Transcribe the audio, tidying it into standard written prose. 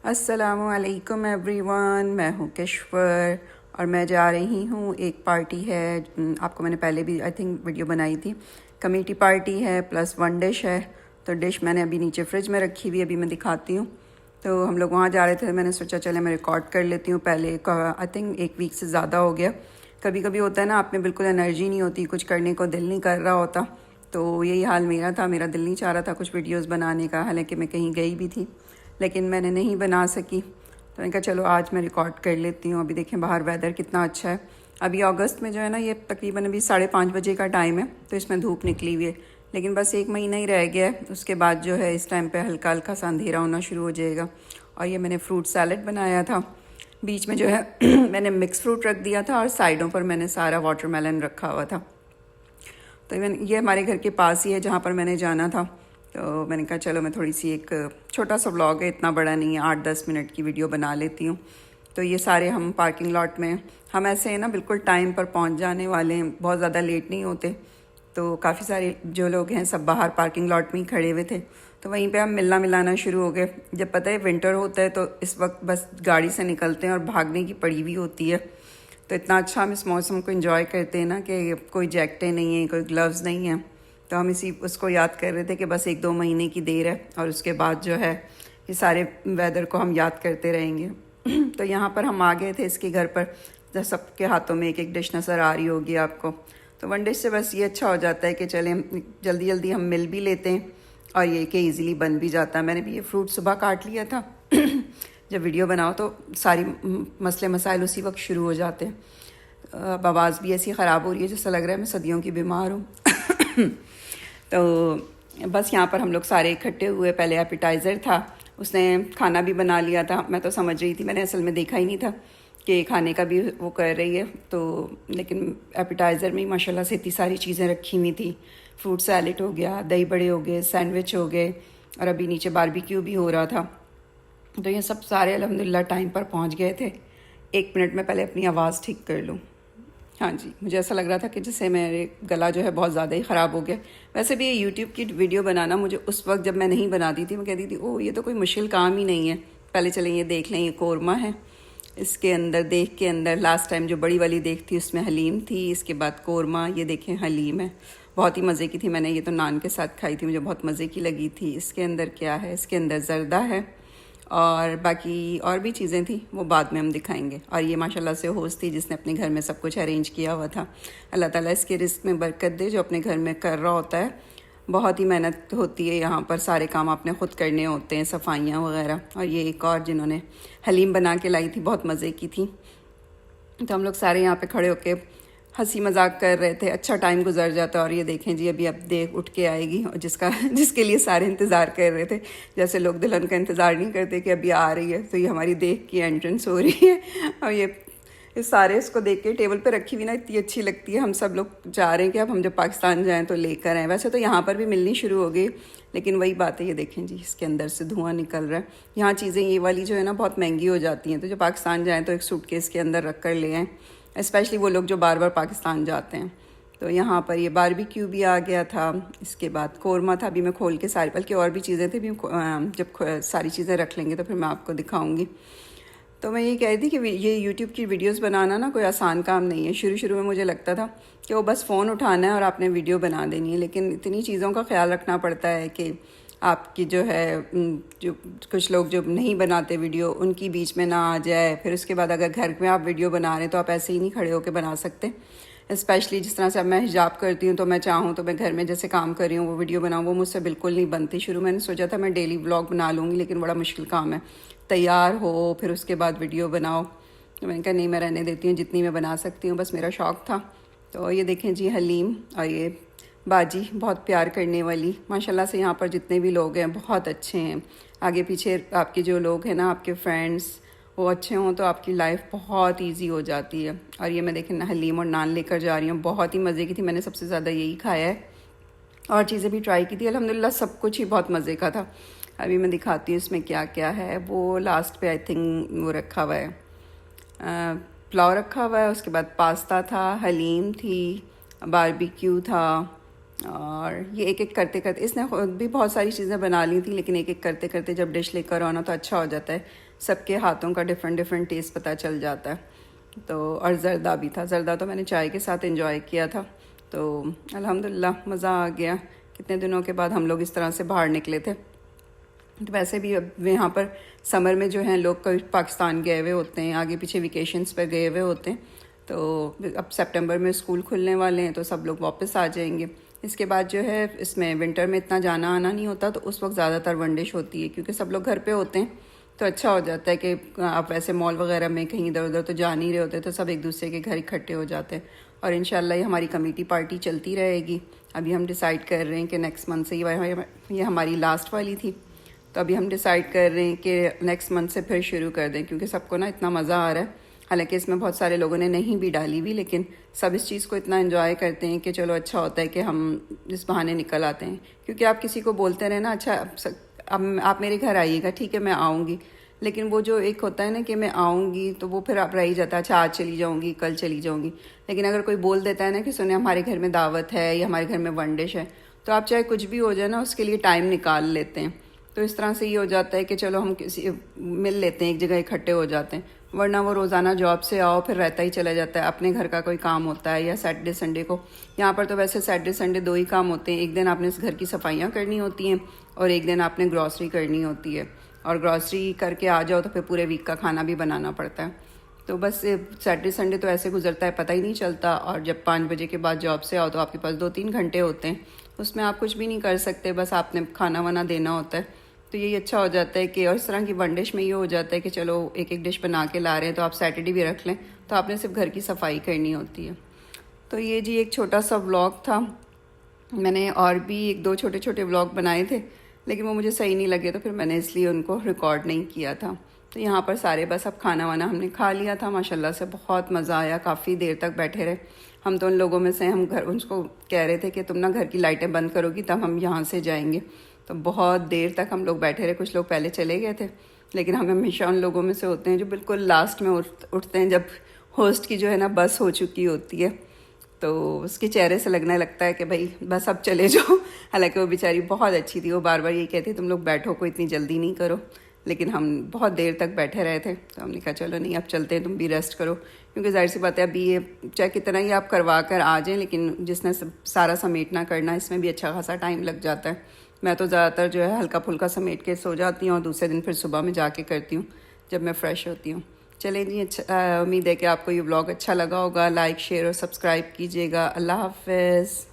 अस्सलामुअलैकुम एवरीवन, मैं हूँ किश्वर और मैं जा रही हूँ। एक पार्टी है, आपको मैंने पहले भी आई थिंक वीडियो बनाई थी। कमेटी पार्टी है प्लस वन डिश है। तो डिश मैंने अभी नीचे फ्रिज में रखी हुई, अभी मैं दिखाती हूँ। तो हम लोग वहाँ जा रहे थे, मैंने सोचा चले मैं रिकॉर्ड कर लेती हूँ। पहले आई थिंक एक वीक से ज़्यादा हो गया। कभी कभी होता है ना, आप में बिल्कुल एनर्जी नहीं होती, कुछ करने को दिल नहीं कर रहा होता। तो यही हाल मेरा था, मेरा दिल नहीं चाह रहा था कुछ वीडियोस बनाने का, हालांकि मैं कहीं गई भी थी लेकिन मैंने नहीं बना सकी। तो मैंने कहा चलो आज मैं रिकॉर्ड कर लेती हूँ। अभी देखें बाहर वेदर कितना अच्छा है। अभी अगस्त में जो है ना, ये तकरीबन अभी 5:30 बजे का टाइम है, तो इसमें धूप निकली हुई है। लेकिन बस एक महीना ही रह गया है, उसके बाद जो है इस टाइम पे हल्का हल्का सा अंधेरा होना शुरू हो जाएगा। और ये मैंने फ्रूट सैलड बनाया था। बीच में जो है मैंने मिक्स फ्रूट रख दिया था और साइडों पर मैंने सारा वाटरमेलन रखा हुआ था। तो ये हमारे घर के पास ही है जहाँ पर मैंने जाना था। तो मैंने कहा चलो मैं थोड़ी सी एक छोटा सा व्लॉग है, इतना बड़ा नहीं है, 8-10 मिनट की वीडियो बना लेती हूँ। तो ये सारे हम पार्किंग लॉट में, हम ऐसे हैं ना बिल्कुल टाइम पर पहुँच जाने वाले हैं, बहुत ज़्यादा लेट नहीं होते। तो काफ़ी सारे जो लोग हैं सब बाहर पार्किंग लॉट में ही खड़े हुए थे। तो वहीं पे हम मिलना मिलाना शुरू हो गए। जब पता है विंटर होता है तो इस वक्त बस गाड़ी से निकलते हैं और भागने की पड़ी हुई होती है। तो इतना अच्छा हम इस मौसम को एंजॉय करते हैं ना कि कोई जैकेटें नहीं हैं, कोई ग्लव्स नहीं हैं। तो हम इसी उसको याद कर रहे थे कि बस 1-2 महीने की देर है और उसके बाद जो है ये सारे वेदर को हम याद करते रहेंगे। तो यहाँ पर हम आ गए थे इसके घर पर, जब सबके हाथों में एक एक डिश नज़र आ रही होगी आपको। तो वन डिश से बस ये अच्छा हो जाता है कि चले जल्दी जल्दी हम मिल भी लेते हैं और ये कि ईज़िली बन भी जाता है। मैंने भी ये फ्रूट सुबह काट लिया था। जब वीडियो बनाओ तो सारी मसले मसाइल उसी वक्त शुरू हो जाते हैं। अब आवाज़ भी ऐसी ख़राब हो रही है जैसा लग रहा है मैं सदियों की बीमार हूँ। तो बस यहाँ पर हम लोग सारे इकट्ठे हुए। पहले एपिटाइज़र था, उसने खाना भी बना लिया था। मैं तो समझ रही थी, मैंने असल में देखा ही नहीं था कि खाने का भी वो कर रही है। तो लेकिन एपिटाइज़र में ही माशाल्लाह से इतनी सारी चीज़ें रखी हुई थी। फ्रूट सैलेड हो गया, दही बड़े हो गए, सैंडविच हो गए और अभी नीचे बारबेक्यू भी हो रहा था। तो ये सब सारे अल्हम्दुलिल्लाह टाइम पर पहुंच गए थे। 1 मिनट में पहले अपनी आवाज़ ठीक कर लूँ। हाँ जी, मुझे ऐसा लग रहा था कि जैसे मेरे गला जो है बहुत ज़्यादा ही ख़राब हो गया। वैसे भी ये यूट्यूब की वीडियो बनाना मुझे उस वक्त जब मैं नहीं बनाती थी, मैं कहती थी ओह ये तो कोई मुश्किल काम ही नहीं है। पहले चलें ये देख लें, ये कौरमा है, इसके अंदर देख के अंदर लास्ट टाइम जो बड़ी वाली देख थी उसमें हलीम थी, इसके बाद कौरमा, ये देखें हलीम है, बहुत ही मज़े की थी। मैंने ये तो नान के साथ खाई थी, मुझे बहुत मज़े की लगी थी। इसके अंदर क्या है, इसके अंदर जर्दा है और बाकी और भी चीज़ें थी, वो बाद में हम दिखाएंगे। और ये माशाल्लाह से होस्ट थी जिसने अपने घर में सब कुछ अरेंज किया हुआ था। अल्लाह ताला इसके रिस्क में बरकत दे जो अपने घर में कर रहा होता है। बहुत ही मेहनत होती है यहाँ पर, सारे काम आपने ख़ुद करने होते हैं, सफाइयाँ वगैरह। और ये एक और जिन्होंने हलीम बना के लाई थी, बहुत मज़े की थी। तो हम लोग सारे यहाँ पे खड़े होके हंसी मजाक कर रहे थे, अच्छा टाइम गुजर जाता। और ये देखें जी अभी अब देख उठ के आएगी, और जिसके लिए सारे इंतज़ार कर रहे थे। जैसे लोग दुल्हन का इंतज़ार नहीं करते कि अभी आ रही है, तो ये हमारी देख की एंट्रेंस हो रही है। और ये सारे इसको देख के टेबल पे रखी हुई ना इतनी अच्छी लगती है। हम सब लोग चाह रहे हैं कि अब हम जब पाकिस्तान जाएँ तो लेकर आएँ। वैसे तो यहाँ पर भी मिलनी शुरू हो गई, लेकिन वही बात है, ये देखें जी इसके अंदर से धुआं निकल रहा है। यहाँ चीज़ें ये वाली जो है ना बहुत महंगी हो जाती हैं, तो जब पाकिस्तान जाएँ तो एक सूटकेस के अंदर रख कर ले आएँ, स्पेशली वो लोग जो बार बार पाकिस्तान जाते हैं। तो यहाँ पर ये बारबेक्यू भी आ गया था, इसके बाद कौरमा था। अभी मैं खोल के सारी, बल्कि और भी चीज़ें थी, भी जब सारी चीज़ें रख लेंगे तो फिर मैं आपको दिखाऊंगी। तो मैं ये कह रही थी कि ये यूट्यूब की वीडियोस बनाना ना कोई आसान काम नहीं है। शुरू शुरू में मुझे लगता था कि वो बस फ़ोन उठाना है और आपने वीडियो बना देनी है, लेकिन इतनी चीज़ों का ख्याल रखना पड़ता है कि आपकी जो है जो कुछ लोग जो नहीं बनाते वीडियो, उनकी बीच में ना आ जाए। फिर उसके बाद अगर घर में आप वीडियो बना रहे हैं तो आप ऐसे ही नहीं खड़े होकर बना सकते। स्पेशली जिस तरह से अब मैं हिजाब करती हूँ, तो मैं चाहूँ तो मैं घर में जैसे काम कर रही हूँ वो वीडियो बनाऊँ, वो मुझसे बिल्कुल नहीं बनती। शुरू मैंने सोचा था मैं डेली व्लॉग बना लूँगी, लेकिन बड़ा मुश्किल काम है, तैयार हो फिर उसके बाद वीडियो बनाओ। तो मैंने कहा नहीं, मैं रहने देती हूँ, जितनी मैं बना सकती हूँ, बस मेरा शौक़ था। तो ये देखें जी हलीम, और ये बाजी बहुत प्यार करने वाली। माशाल्लाह से यहाँ पर जितने भी लोग हैं बहुत अच्छे हैं। आगे पीछे आपके जो लोग हैं ना, आपके फ्रेंड्स, वो अच्छे हों तो आपकी लाइफ बहुत इजी हो जाती है। और ये मैं देखें ना हलीम और नान लेकर जा रही हूँ, बहुत ही मज़े की थी। मैंने सबसे ज़्यादा यही खाया है, और चीज़ें भी ट्राई की थी। अल्हम्दुलिल्लाह सब कुछ ही बहुत मज़े का था। अभी मैं दिखाती हूँ इसमें क्या क्या है। वो लास्ट पे आई थिंक वो रखा हुआ है, पुलाव रखा हुआ है, उसके बाद पास्ता था, हलीम थी, बारबेक्यू था। और ये एक एक करते करते इसने खुद भी बहुत सारी चीज़ें बना ली थी, लेकिन एक एक करते करते जब डिश लेकर आना तो अच्छा हो जाता है। सबके हाथों का डिफरेंट डिफरेंट टेस्ट पता चल जाता है। तो और ज़रदा भी था, ज़रदा तो मैंने चाय के साथ एंजॉय किया था। तो अल्हम्दुलिल्लाह मज़ा आ गया। कितने दिनों के बाद हम लोग इस तरह से बाहर निकले थे। तो वैसे भी अब यहाँ पर समर में जो हैं लोग कभी पाकिस्तान गए हुए होते हैं, आगे पीछे वेकेशंस पर गए हुए होते हैं। तो अब सितंबर में स्कूल खुलने वाले हैं तो सब लोग वापस आ जाएंगे। इसके बाद जो है इसमें विंटर में इतना जाना आना नहीं होता, तो उस वक्त ज़्यादातर वनडिश होती है क्योंकि सब लोग घर पे होते हैं। तो अच्छा हो जाता है कि आप वैसे मॉल वगैरह में कहीं इधर उधर तो जा नहीं रहे होते, तो सब एक दूसरे के घर इकट्ठे हो जाते हैं। और इंशाल्लाह ये हमारी कमेटी पार्टी चलती रहेगी। अभी हम डिसाइड कर रहे हैं कि नेक्स्ट मंथ से ये हमारी लास्ट वाली थी, तो अभी हम डिसाइड कर रहे हैं कि नेक्स्ट मंथ से फिर शुरू कर दें, क्योंकि सबको ना इतना मज़ा आ रहा है। हालांकि इसमें बहुत सारे लोगों ने नहीं भी डाली हुई, लेकिन सब इस चीज़ को इतना एंजॉय करते हैं कि चलो अच्छा होता है कि हम इस बहाने निकल आते हैं। क्योंकि आप किसी को बोलते रहे ना, अच्छा अब आप मेरे घर आइएगा, ठीक है मैं आऊँगी, लेकिन वो जो एक होता है ना कि मैं आऊँगी, तो वो फिर आप रह ही जाता है, अच्छा आज चली जाऊँगी, कल चली जाऊँगी। लेकिन अगर कोई बोल देता है ना कि सुने हमारे घर में दावत है या हमारे घर में वनडिश है, तो आप चाहे कुछ भी हो जाए ना उसके लिए टाइम निकाल लेते हैं। तो इस तरह से ये हो जाता है कि चलो हम किसी मिल लेते हैं, एक जगह इकट्ठे हो जाते हैं। वरना वो रोज़ाना जॉब से आओ फिर रहता ही चला जाता है, अपने घर का कोई काम होता है या सैटरडे संडे को। यहाँ पर तो वैसे सैटरडे संडे दो ही काम होते हैं, एक दिन आपने इस घर की सफाइयाँ करनी होती हैं और एक दिन आपने ग्रॉसरी करनी होती है। और ग्रॉसरी करके आ जाओ तो फिर पूरे वीक का खाना भी बनाना पड़ता है। तो बस सैटरडे संडे तो ऐसे गुजरता है, पता ही नहीं चलता। और जब 5 बजे के बाद जॉब से आओ तो आपके पास 2-3 घंटे होते हैं, उसमें आप कुछ भी नहीं कर सकते, बस आपने खाना वाना देना होता है। तो यही अच्छा हो जाता है कि और इस तरह की वन डिश में ये हो जाता है कि चलो एक एक डिश बना के ला रहे हैं तो आप सैटरडे भी रख लें, तो आपने सिर्फ घर की सफाई करनी होती है। तो ये जी एक छोटा सा व्लॉग था। मैंने और भी 1-2 छोटे छोटे व्लॉग बनाए थे, लेकिन वो मुझे सही नहीं लगे, तो फिर मैंने इसलिए उनको रिकॉर्ड नहीं किया था। तो यहाँ पर सारे बस अब खाना वाना हमने खा लिया था, माशाल्लाह से बहुत मज़ा आया, काफ़ी देर तक बैठे रहे। हम तो उन लोगों में से हम घर उनको कह रहे थे कि तुम ना घर की लाइटें बंद करोगी तब हम यहाँ से जाएंगे। तो बहुत देर तक हम लोग बैठे रहे, कुछ लोग पहले चले गए थे, लेकिन हम हमेशा उन लोगों में से होते हैं जो बिल्कुल लास्ट में उठते हैं, जब होस्ट की जो है ना बस हो चुकी होती है। तो उसके चेहरे से लगने लगता है कि भाई बस अब चले जाओ। हालांकि वो बेचारी बहुत अच्छी थी, वो बार बार यही कहती तुम लोग बैठो, कोई इतनी जल्दी नहीं करो। लेकिन हम बहुत देर तक बैठे रहे थे, तो हमने कहा चलो नहीं अब चलते हैं, तुम भी रेस्ट करो। क्योंकि जाहिर सी बात है अभी ये चाहे कितना ही आप करवा कर आ जाएं, लेकिन जिसने सारा समेटना करना इसमें भी अच्छा खासा टाइम लग जाता है। मैं तो ज़्यादातर जो है हल्का फुल्का समेट के सो जाती हूँ और दूसरे दिन फिर सुबह में जाके करती हूँ जब मैं फ़्रेश होती हूँ। चलें जी, अच्छा उम्मीद है कि आपको ये व्लॉग अच्छा लगा होगा। लाइक शेयर और सब्सक्राइब कीजिएगा। अल्लाह हाफ़िज़।